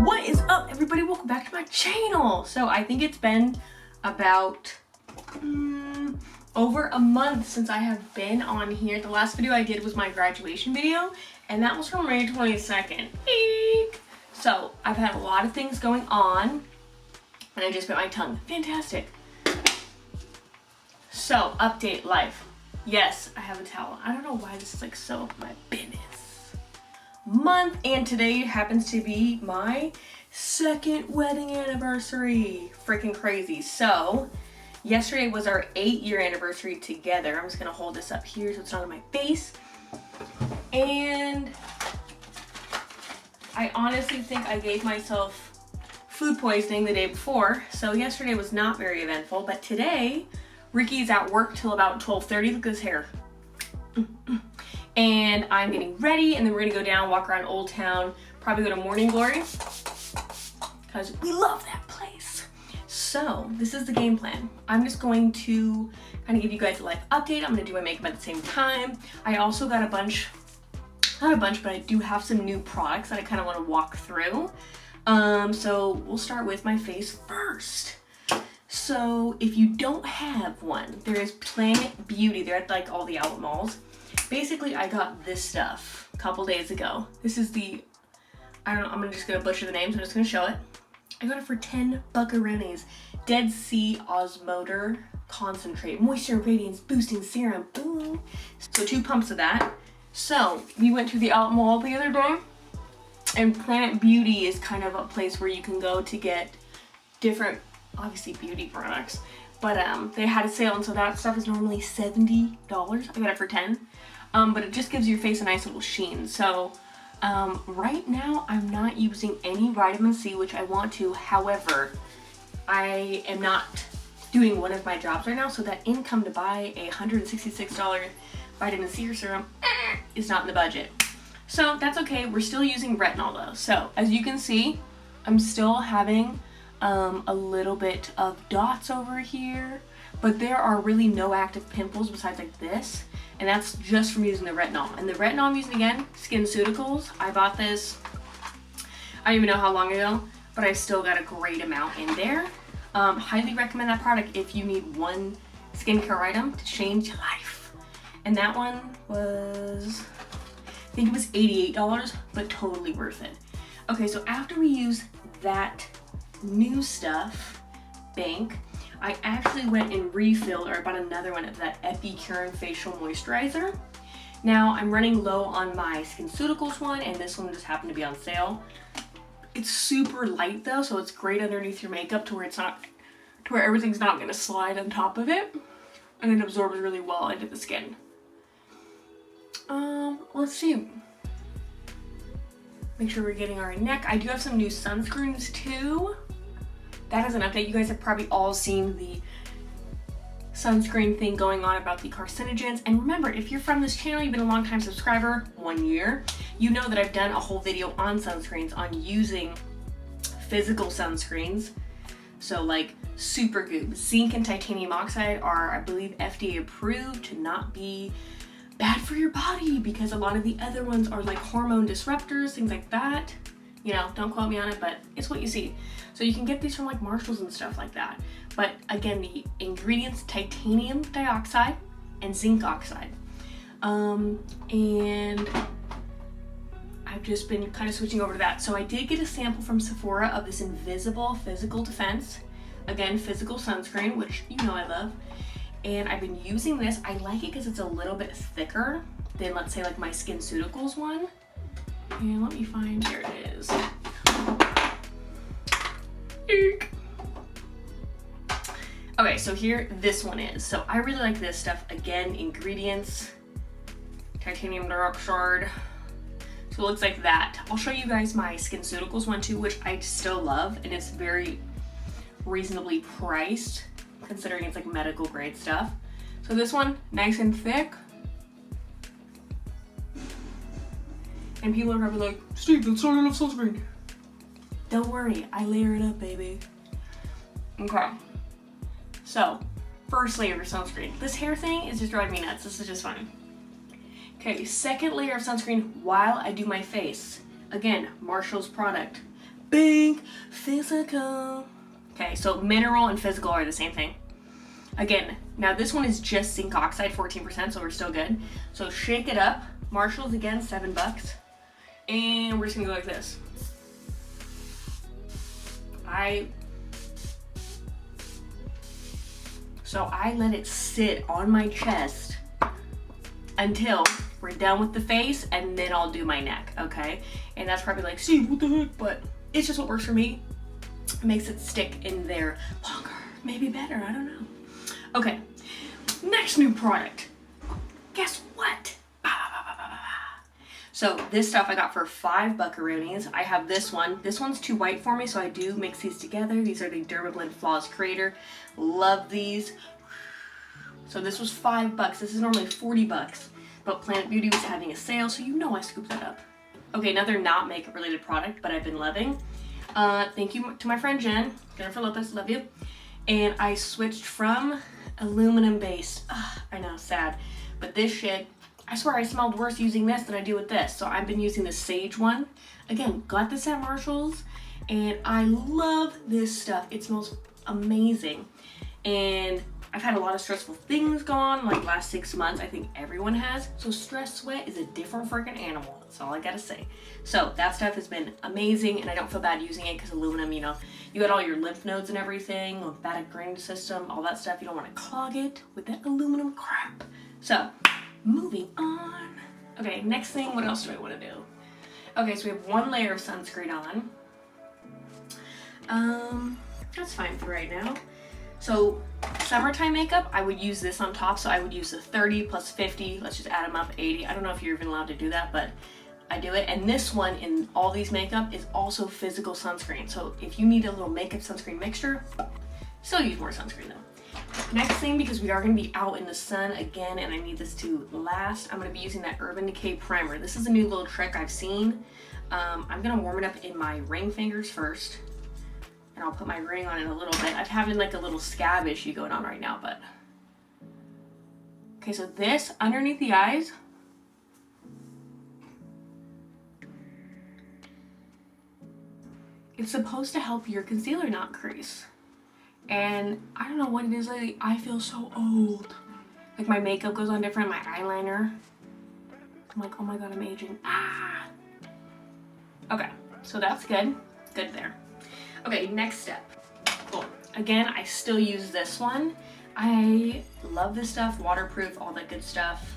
What is up, everybody? Welcome back to my channel. So I think it's been about over a month since I have been on here. The last video I did was my graduation video, and that was from May 22nd. Eek. So I've had a lot of things going on, and I just bit my tongue. Fantastic. So, update life. Yes, I have a towel. I don't know why this is like so of my business month, and today happens to be my second wedding anniversary. Freaking crazy. So yesterday was our 8-year anniversary together. I'm just gonna hold this up here so it's not on my face. And I honestly think I gave myself food poisoning the day before, so yesterday was not very eventful. But today Ricky's at work till about 12:30. Look at his hair. And I'm getting ready, and then we're gonna go down, walk around Old Town, probably go to Morning Glory, because we love that place. So this is the game plan. I'm just going to kind of give you guys a life update. I'm gonna do my makeup at the same time. I also got not a bunch, but I do have some new products that I kind of want to walk through. So we'll start with my face first. So if you don't have one, there is Planet Beauty. They're at like all the outlet malls. Basically, I got this stuff a couple days ago. This is the, I'm just gonna butcher the name, so I'm just gonna show it. I got it for 10 buckaroonies. Dead Sea Osmoter Concentrate, Moisture Radiance Boosting Serum. Ooh. So 2 pumps of that. So we went to the outlet mall the other day, and Planet Beauty is kind of a place where you can go to get different, obviously, beauty products. But they had a sale, and so that stuff is normally $70. I got it for 10. But it just gives your face a nice little sheen. So right now I'm not using any vitamin C, which I want to. However, I am not doing one of my jobs right now, so that income to buy a $166 vitamin C serum is not in the budget. So that's okay. We're still using retinol though. So as you can see, I'm still having a little bit of dots over here, but there are really no active pimples besides like this, and that's just from using the retinol. And the retinol I'm using, again, SkinCeuticals. I bought this, I don't even know how long ago, but I still got a great amount in there. Highly recommend that product if you need one skincare item to change your life. And that one was, I think it was $88, but totally worth it. Okay, so after we use that new stuff bank, I actually went and refilled, or bought another one of that Epicure facial moisturizer. Now I'm running low on my SkinCeuticals one, and this one just happened to be on sale. It's super light though, so it's great underneath your makeup to where everything's not gonna slide on top of it, and it absorbs really well into the skin. Let's see. Make sure we're getting our neck. I do have some new sunscreens too. That is an update. You guys have probably all seen the sunscreen thing going on about the carcinogens. And remember, if you're from this channel, you've been a long time subscriber, 1 year, you know that I've done a whole video on sunscreens, on using physical sunscreens. So like Supergoop, zinc and titanium oxide are, I believe, FDA approved to not be bad for your body, because a lot of the other ones are like hormone disruptors, things like that. You know, don't quote me on it, but it's what you see. So you can get these from like Marshalls and stuff like that. But again, the ingredients, titanium dioxide and zinc oxide. And I've just been kind of switching over to that. So I did get a sample from Sephora of this Invisible Physical Defense. Again, physical sunscreen, which you know I love. And I've been using this. I like it because it's a little bit thicker than, let's say, like my SkinCeuticals one. And let me find, here it is. Eek. Okay, so here this one is. So I really like this stuff. Again, ingredients, titanium dioxide. So it looks like that. I'll show you guys my SkinCeuticals one too, which I still love, and it's very reasonably priced considering it's like medical grade stuff. So this one, nice and thick. And people are probably like, Steve, that's not enough sunscreen. Don't worry, I layer it up, baby. Okay. So, first layer of sunscreen. This hair thing is just driving me nuts. This is just fun. Okay, second layer of sunscreen while I do my face. Again, Marshall's product. Pink physical. Okay, so mineral and physical are the same thing. Again, now this one is just zinc oxide, 14%, so we're still good. So shake it up. Marshall's again, $7. And we're just gonna go like this. So I let it sit on my chest until we're done with the face, and then I'll do my neck, okay? And that's probably like, Steve, what the heck? But it's just what works for me. It makes it stick in there longer, maybe better, I don't know. Okay, next new product. Guess what? So this stuff I got for $5 buckaroonies. I have this one. This one's too white for me, so I do mix these together. These are the Dermablend Flawless Creator. Love these. So this was $5. This is normally $40, but Planet Beauty was having a sale, so you know I scooped that up. Okay, another not makeup related product, but I've been loving. Thank you to my friend Jen, Jennifer Lopez, love you. And I switched from aluminum based. I know, sad. But this shit, I swear I smelled worse using this than I do with this. So I've been using the Sage one. Again, got this at Marshall's, and I love this stuff. It smells amazing. And I've had a lot of stressful things go on like last 6 months. I think everyone has. So stress sweat is a different freaking animal. That's all I gotta say. So that stuff has been amazing, and I don't feel bad using it because aluminum, you know, you got all your lymph nodes and everything, lymphatic drainage system, all that stuff. You don't want to clog it with that aluminum crap. So moving on. Okay, next thing, what else do I want to do? Okay, so we have one layer of sunscreen on. That's fine for right now. So summertime makeup, I would use this on top. So I would use the 30 plus 50. Let's just add them up, 80. I don't know if you're even allowed to do that, but I do it. And this one in all these makeup is also physical sunscreen. So if you need a little makeup sunscreen mixture, still use more sunscreen though. Next thing, because we are going to be out in the sun again and I need this to last, I'm going to be using that Urban Decay primer. This is a new little trick I've seen. I'm going to warm it up in my ring fingers first. And I'll put my ring on in a little bit. I'm having like a little scab issue going on right now, but. Okay, so this underneath the eyes. It's supposed to help your concealer not crease. And I don't know what it is lately. I feel so old. Like my makeup goes on different, my eyeliner. I'm like, oh my God, I'm aging. Ah. Okay, so that's good. Good there. Okay, next step. Cool. Again, I still use this one. I love this stuff, waterproof, all that good stuff.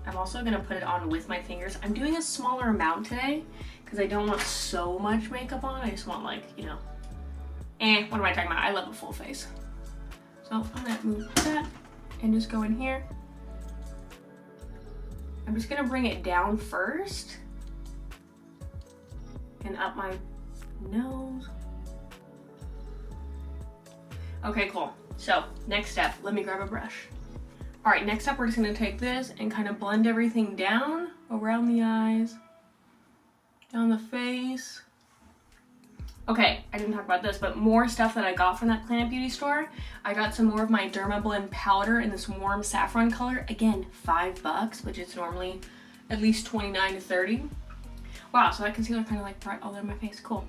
I'm also gonna put it on with my fingers. I'm doing a smaller amount today because I don't want so much makeup on. I just want like, you know, what am I talking about? I love a full face. So I'm gonna move that and just go in here. I'm just gonna bring it down first and up my nose. Okay, cool. So next step, let me grab a brush. All right, next up, we're just gonna take this and kind of blend everything down around the eyes, down the face. Okay, I didn't talk about this, but more stuff that I got from that Planet Beauty store. I got some more of my Dermablend powder in this warm saffron color. Again, $5, which is normally at least 29 to 30. Wow, so that concealer kind of like brought all over my face. Cool.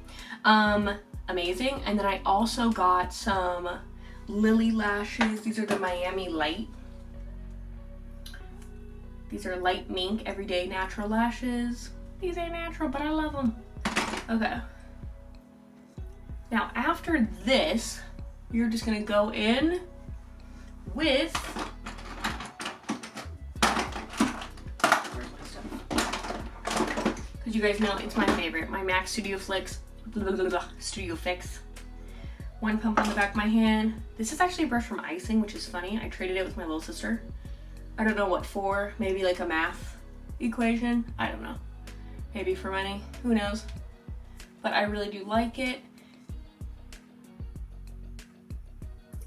Amazing. And then I also got some Lily lashes. These are the Miami Light. These are light mink everyday natural lashes. These ain't natural, but I love them. Okay. Now after this, you're just gonna go in with, where's my stuff? Because you guys know it's my favorite, my MAC Studio Fix. One pump on the back of my hand. This is actually a brush from icing, which is funny. I traded it with my little sister. I don't know what for. Maybe like a math equation. I don't know. Maybe for money. Who knows? But I really do like it.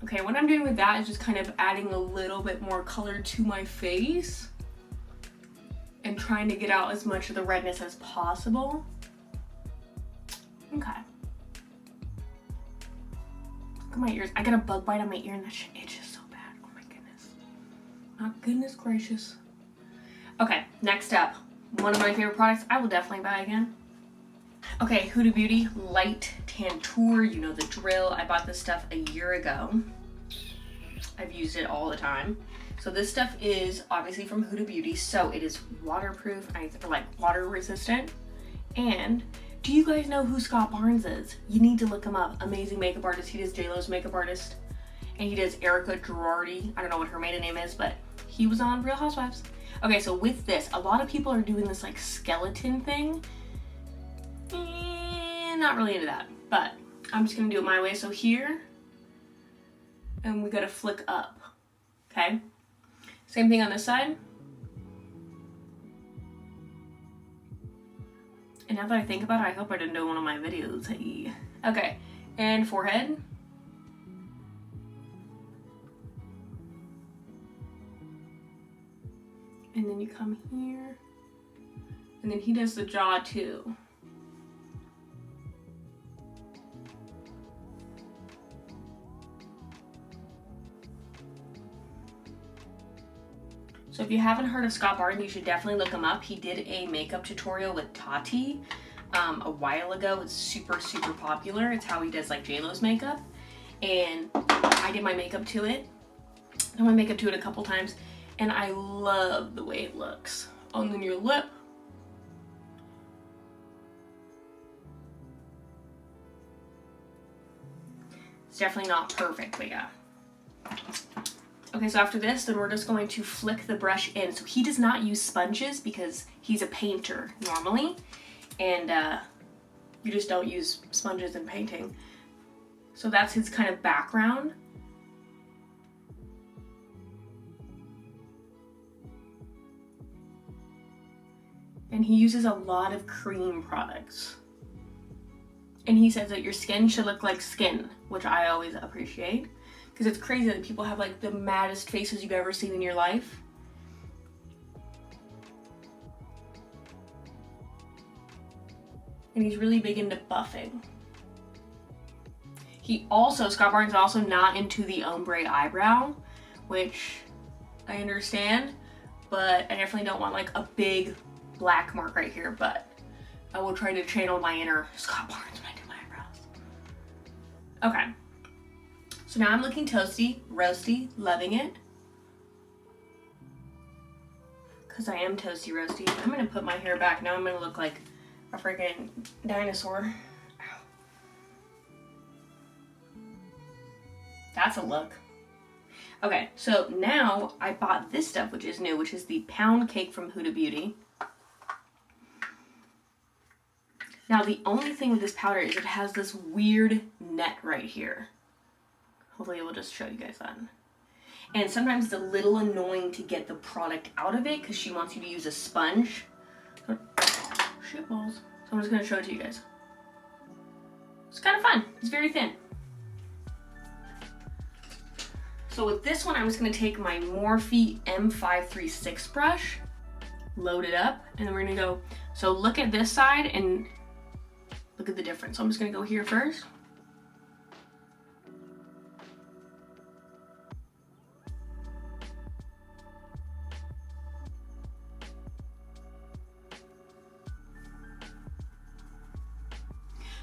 Okay, what I'm doing with that is just kind of adding a little bit more color to my face and trying to get out as much of the redness as possible. Okay. Look at my ears. I got a bug bite on my ear and that shit itches so bad. Oh my goodness. Oh, goodness gracious. Okay, next up. One of my favorite products I will definitely buy again. Okay, Huda Beauty Light Tantour, you know the drill. I bought this stuff a year ago. I've used it all the time. So this stuff is obviously from Huda Beauty, so it is waterproof, like water resistant. And do you guys know who Scott Barnes is? You need to look him up. Amazing makeup artist. He does J-Lo's makeup artist. And he does Erica Girardi. I don't know what her maiden name is, but he was on Real Housewives. Okay, so with this, a lot of people are doing this like skeleton thing. Not really into that, but I'm just gonna do it my way. So here, and we gotta flick up, okay? Same thing on this side. And now that I think about it, I hope I didn't do one of my videos. Hey. Okay, and forehead. And then you come here. And then he does the jaw too. So if you haven't heard of Scott Barnes, you should definitely look him up. He did a makeup tutorial with Tati a while ago. It's super, super popular. It's how he does like J-Lo's makeup. And I did my makeup to it. I did my makeup to it a couple times. And I love the way it looks. Oh, and then your lip. It's definitely not perfect, but yeah. Okay, so after this, then we're just going to flick the brush in. So he does not use sponges because he's a painter normally. And you just don't use sponges in painting. So that's his kind of background. And he uses a lot of cream products. And he says that your skin should look like skin, which I always appreciate. Because it's crazy that people have like the maddest faces you've ever seen in your life. And he's really big into buffing. Scott Barnes is also not into the ombre eyebrow, which I understand, but I definitely don't want like a big black mark right here, but I will try to channel my inner Scott Barnes when I do my eyebrows. Okay. So now I'm looking toasty, roasty, loving it. Because I am toasty, roasty. I'm going to put my hair back. Now I'm going to look like a freaking dinosaur. Ow. That's a look. Okay, so now I bought this stuff, which is new, which is the Pound Cake from Huda Beauty. Now the only thing with this powder is it has this weird net right here. Hopefully it will just show you guys that. And sometimes it's a little annoying to get the product out of it because she wants you to use a sponge. Shit balls. So I'm just going to show it to you guys. It's kind of fun. It's very thin. So with this one, I'm just going to take my Morphe M536 brush, load it up, and then we're going to go. So look at this side and look at the difference. So I'm just going to go here first.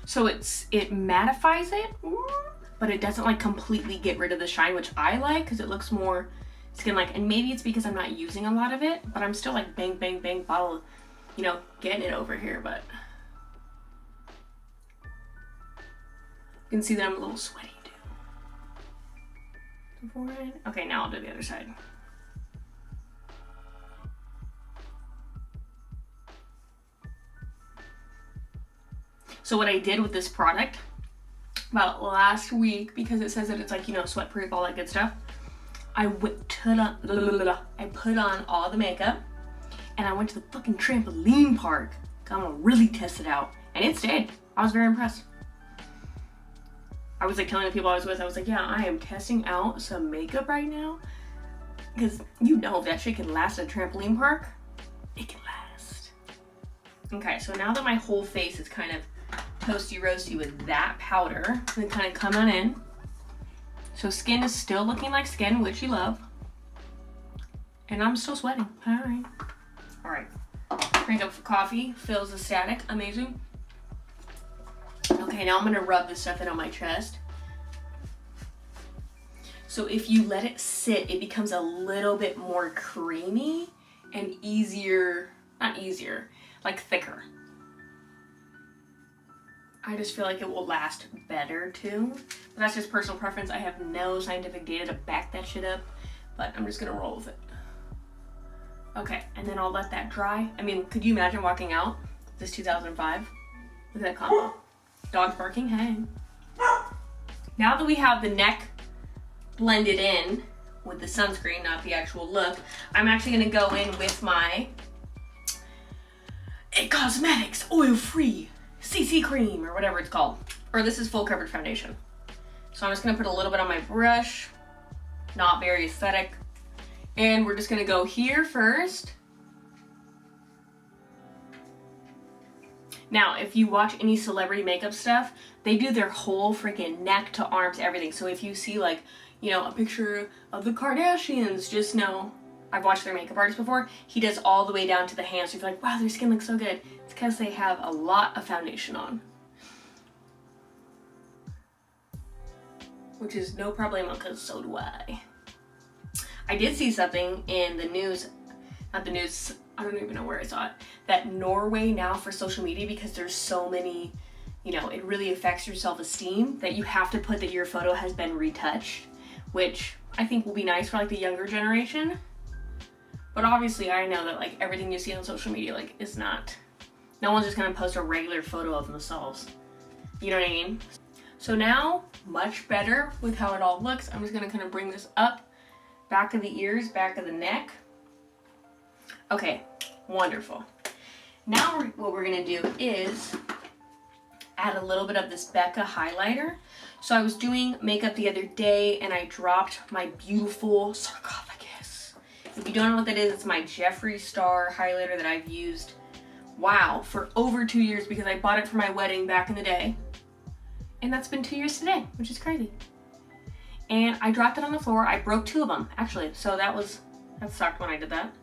So it mattifies it, but it doesn't like completely get rid of the shine, which I like because it looks more skin-like. And maybe it's because I'm not using a lot of it, but I'm still like bang, bang, bang, bottle, you know, getting it over here. But you can see that I'm a little sweaty too. Okay, now I'll do the other side. So what I did with this product about last week, because it says that it's like, you know, sweat proof, all that good stuff, I put on all the makeup and I went to the fucking trampoline park. I'm gonna really test it out. And it stayed. I was very impressed. I was like telling the people I was with, I was like, yeah, I am testing out some makeup right now. Because you know if that shit can last at a trampoline park, it can last. Okay, so now that my whole face is kind of toasty roasty with that powder, and kind of come on in. So skin is still looking like skin, which you love. And I'm still sweating. All right. Drink up coffee, fills the static, amazing. Okay, now I'm gonna rub this stuff in on my chest. So if you let it sit, it becomes a little bit more creamy and easier, not easier, like thicker. I just feel like it will last better too. But that's just personal preference. I have no scientific data to back that shit up, but I'm just gonna roll with it. Okay, and then I'll let that dry. I mean, could you imagine walking out this 2005? Look at that combo. Dog's barking, hey. Now that we have the neck blended in with the sunscreen, not the actual look, I'm actually gonna go in with my It Cosmetics oil-free CC cream, or whatever it's called. Or this is full coverage foundation. So I'm just gonna put a little bit on my brush, not very aesthetic. And we're just gonna go here first. Now, if you watch any celebrity makeup stuff, they do their whole freaking neck to arms, everything. So if you see like, you know, a picture of the Kardashians, just know, I've watched their makeup artist before, he does all the way down to the hands. So you're like, wow, their skin looks so good. It's because they have a lot of foundation on. Which is no problemo, because so do I. I did see something in the news, not the news, I don't even know where I saw it, that Norway now for social media, because there's so many, you know, it really affects your self-esteem, that you have to put that your photo has been retouched, which I think will be nice for like the younger generation. But obviously I know that like everything you see on social media like is not, no one's just gonna post a regular photo of themselves. You know what I mean? So now, much better with how it all looks. I'm just gonna kind of bring this up. Back of the ears, back of the neck. Okay, wonderful. Now what we're gonna do is add a little bit of this Becca highlighter. So I was doing makeup the other day and I dropped my beautiful sarcophagus. If you don't know what that is, it's my Jeffree Star highlighter that I've used, wow, for over 2 years, because I bought it for my wedding back in the day. And that's been 2 years today, which is crazy. And I dropped it on the floor. I broke 2 of them, actually. So that sucked when I did that.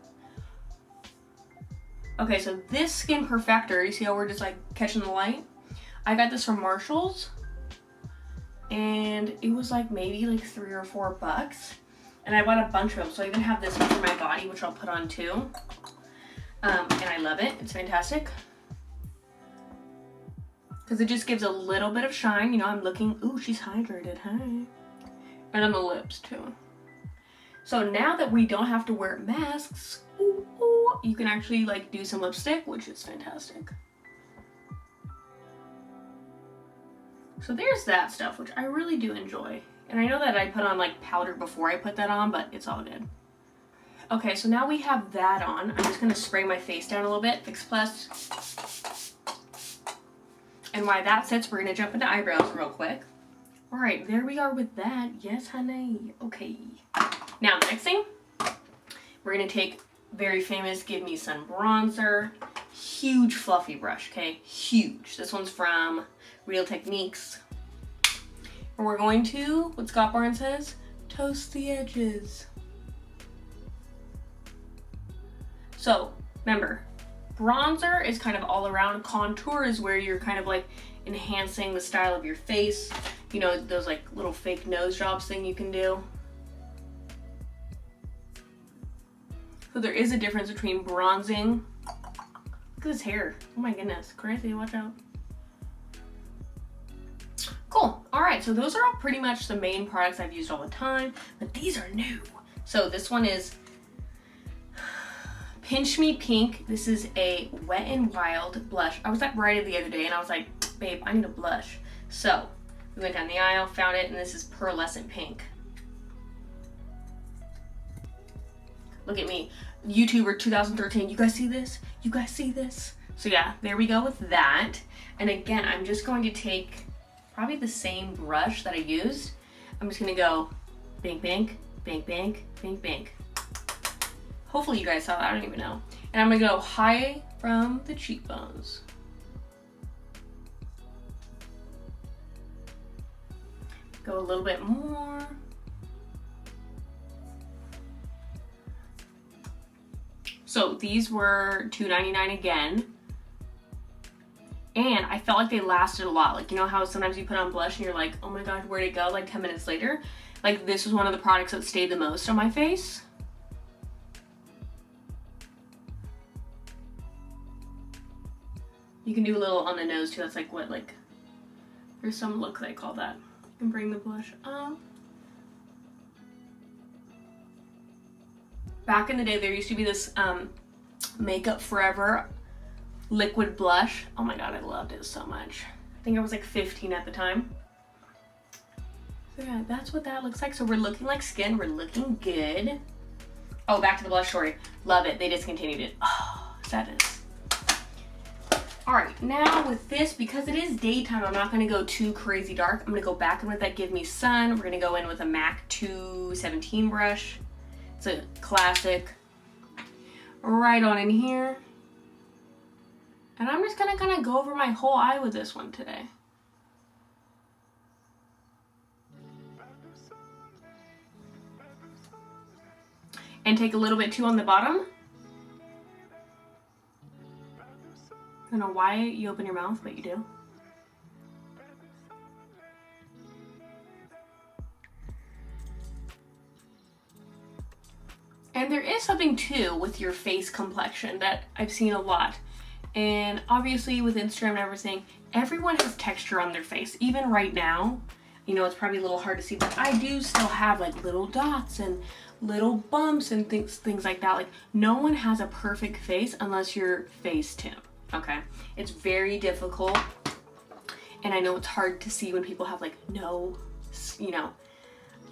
Okay, so this Skin Perfector, you see how we're just like catching the light? I got this from Marshall's. And it was like maybe like $3 or $4. And I bought a bunch of them. So I even have this one for my body, which I'll put on too. And I love it. It's fantastic. Because it just gives a little bit of shine. You know, I'm looking, ooh, she's hydrated, hi. And on the lips too. So now that we don't have to wear masks, you can actually like do some lipstick, which is fantastic. So there's that stuff, which I really do enjoy. And I know that I put on like powder before I put that on, but it's all good. Okay, so now we have that on. I'm just gonna spray my face down a little bit, Fix Plus. And while that sits, we're gonna jump into eyebrows real quick. All right, there we are with that. Yes, honey. Okay. Now, the next thing, we're gonna take very famous Give Me Sun bronzer. Huge fluffy brush, okay? Huge. This one's from Real Techniques. And we're going to, what Scott Barnes says, toast the edges. So, remember, bronzer is kind of all around. Contour is where you're kind of like enhancing the style of your face. You know, those like little fake nose jobs thing you can do. So there is a difference between bronzing. Look at his hair. Oh my goodness, crazy, watch out. Cool, all right, so those are all pretty much the main products I've used all the time, but these are new. So this one is Pinch Me Pink. This is a Wet n Wild blush. I was at Rite Aid the other day and I was like, babe, I need a blush. So we went down the aisle, found it, and this is pearlescent pink. Look at me, YouTuber 2013. You guys see this? You guys see this? So yeah, there we go with that. And again, I'm just going to take probably the same brush that I used. I'm just gonna go bink, bink, bink, bink, bink, bink. Hopefully you guys saw that, I don't even know. And I'm gonna go high from the cheekbones. Go a little bit more. So these were $2.99 again. And I felt like they lasted a lot. Like, you know how sometimes you put on blush and you're like, oh my god, where'd it go? Like 10 minutes later. Like, this was one of the products that stayed the most on my face. You can do a little on the nose too. That's like what, like, there's some look they call that. You can bring the blush up. Back in the day, there used to be this Makeup Forever liquid blush. Oh my god, I loved it so much. I think I was like 15 at the time. So yeah, that's what that looks like. So we're looking like skin. We're looking good. Oh, back to the blush story. Love it. They discontinued it. Oh, sadness. All right, now with this, because it is daytime, I'm not going to go too crazy dark. I'm going to go back in with that Give Me Sun. We're going to go in with a MAC 217 brush. It's a classic. Right on in here. And I'm just going to kind of go over my whole eye with this one today. And take a little bit too on the bottom. I don't know why you open your mouth, but you do. And there is something too with your face complexion that I've seen a lot. And obviously with Instagram and everything, everyone has texture on their face. Even right now, you know, it's probably a little hard to see, but I do still have like little dots and little bumps and things like that. Like, no one has a perfect face unless you're face Tim. Okay, it's very difficult, and I know it's hard to see when people have like no, you know,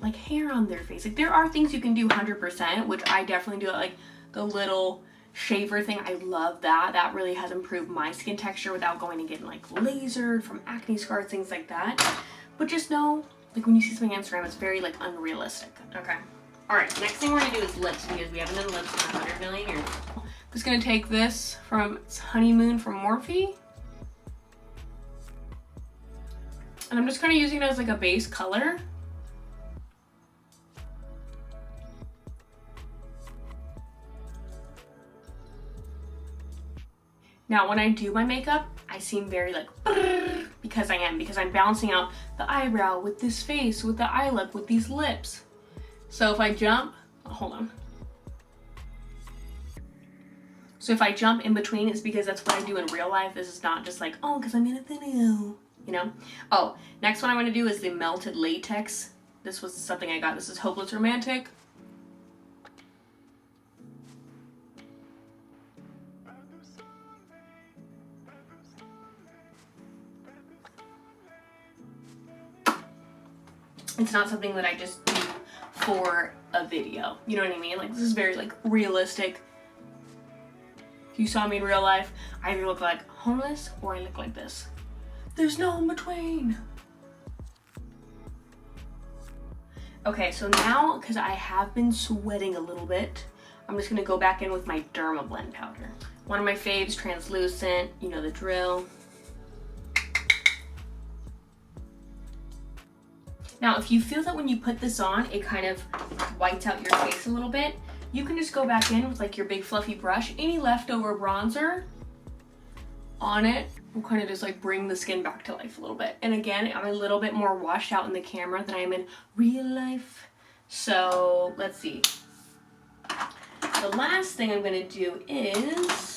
like hair on their face. Like, there are things you can do 100%, which I definitely do. Like the little shaver thing, I love that. That really has improved my skin texture without going and getting like lasered from acne scars, things like that. But just know, like, when you see something on Instagram, it's very like unrealistic. Okay. All right, next thing we're gonna do is lips, because we haven't done lips in 100 million years. I'm just gonna take this from Honeymoon from Morphe. And I'm just kind of using it as like a base color. Now, when I do my makeup, I seem very like, because I'm balancing out the eyebrow with this face, with the eye look, with these lips. So if I jump, oh, hold on. So if I jump in between, it's because that's what I do in real life. This is not just like, oh, because I'm in a video, you know? Oh, next one I'm gonna do is the Melted Latex. This was something I got. This is Hopeless Romantic. It's not something that I just do for a video. You know what I mean? Like, this is very like realistic. If you saw me in real life, I either look like homeless or I look like this. There's no in between. Okay, so now, because I have been sweating a little bit, I'm just gonna go back in with my Derma Blend powder. One of my faves, translucent, you know the drill. Now, if you feel that when you put this on, it kind of whites out your face a little bit, you can just go back in with like your big fluffy brush, any leftover bronzer on it will kind of just like bring the skin back to life a little bit. And again, I'm a little bit more washed out in the camera than I am in real life. So let's see. The last thing I'm gonna do is,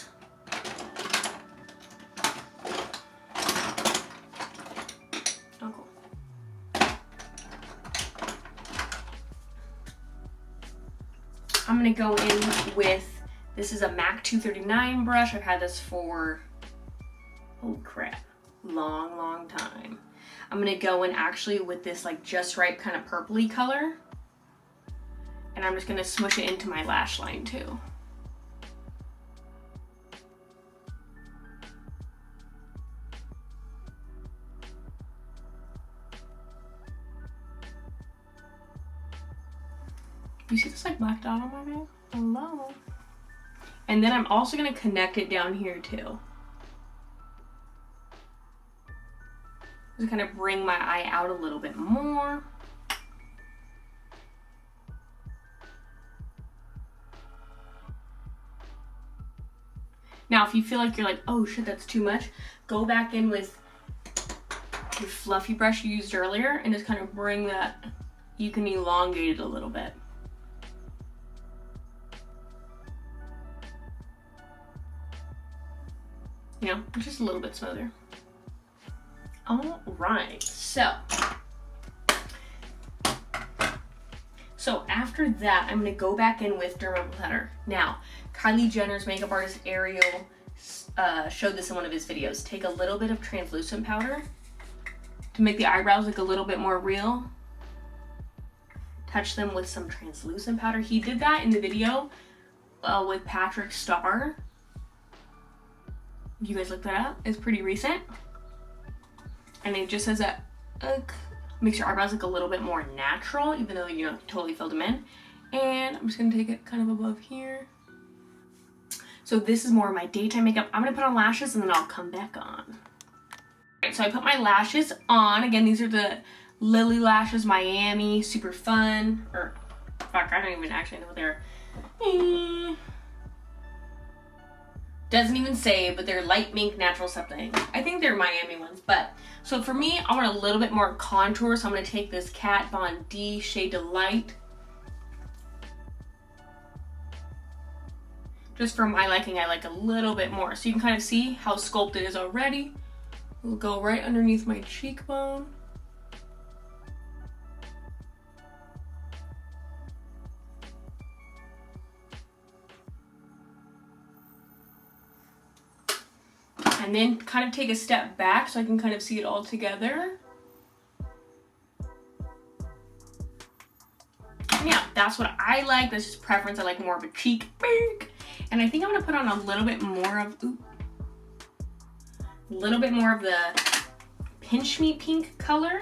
I'm gonna go in with, this is a MAC 239 brush. I've had this for, oh crap, long time. I'm gonna go in actually with this like Just Right kind of purpley color. And I'm just gonna smush it into my lash line too. You see this like black dot on my face? Hello. And then I'm also gonna connect it down here too. Just kind of bring my eye out a little bit more. Now, if you feel like you're like, oh shit, that's too much, go back in with your fluffy brush you used earlier and just kind of bring that, you can elongate it a little bit. You know, just a little bit smoother. All right, so after that, I'm gonna go back in with Derma Powder. Now, Kylie Jenner's makeup artist Ariel showed this in one of his videos. Take a little bit of translucent powder to make the eyebrows look a little bit more real. Touch them with some translucent powder. He did that in the video with Patrick Starr. If you guys look that up, it's pretty recent. And it just says that makes your eyebrows look a little bit more natural, even though you know totally filled them in. And I'm just gonna take it kind of above here. So this is more of my daytime makeup. I'm gonna put on lashes and then I'll come back on. Right, so I put my lashes on. Again, these are the Lily Lashes Miami, super fun. Or fuck, I don't even actually know what they're. Doesn't even say, but they're light mink natural something. I think they're Miami ones, but so for me, I want a little bit more contour, so I'm gonna take this Kat Von D Shade Delight. Just for my liking, I like a little bit more. So you can kind of see how sculpted it is already. It'll go right underneath my cheekbone. And then kind of take a step back so I can kind of see it all together. And yeah, that's what I like. That's just preference. I like more of a cheek. And I think I'm gonna put on a little bit more of, the Pinch Me Pink color.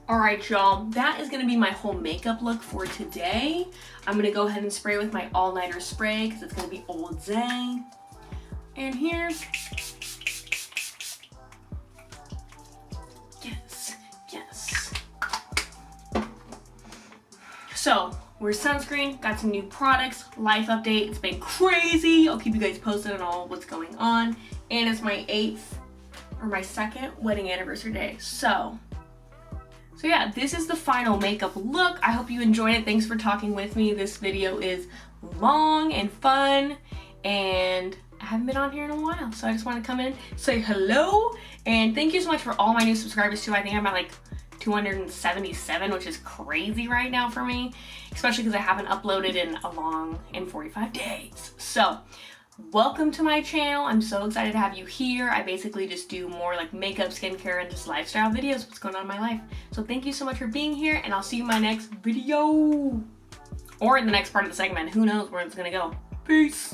All right, y'all, that is gonna be my whole makeup look for today. I'm gonna go ahead and spray with my all-nighter spray because it's gonna be all day. And here's, yes. So, we're sunscreen, got some new products, life update. It's been crazy. I'll keep you guys posted on all what's going on. And it's my my second wedding anniversary day. So yeah, this is the final makeup look. I hope you enjoyed it. Thanks for talking with me. This video is long and fun, and I haven't been on here in a while, so I just want to come in, say hello, and thank you so much for all my new subscribers too. I think I'm at like 277, which is crazy right now for me, especially because I haven't uploaded in 45 days. So welcome to my channel. I'm so excited to have you here. I basically just do more like makeup, skincare, and just lifestyle videos, what's going on in my life. So thank you so much for being here, and I'll see you in my next video. Or in the next part of the segment. Who knows where it's gonna go. Peace.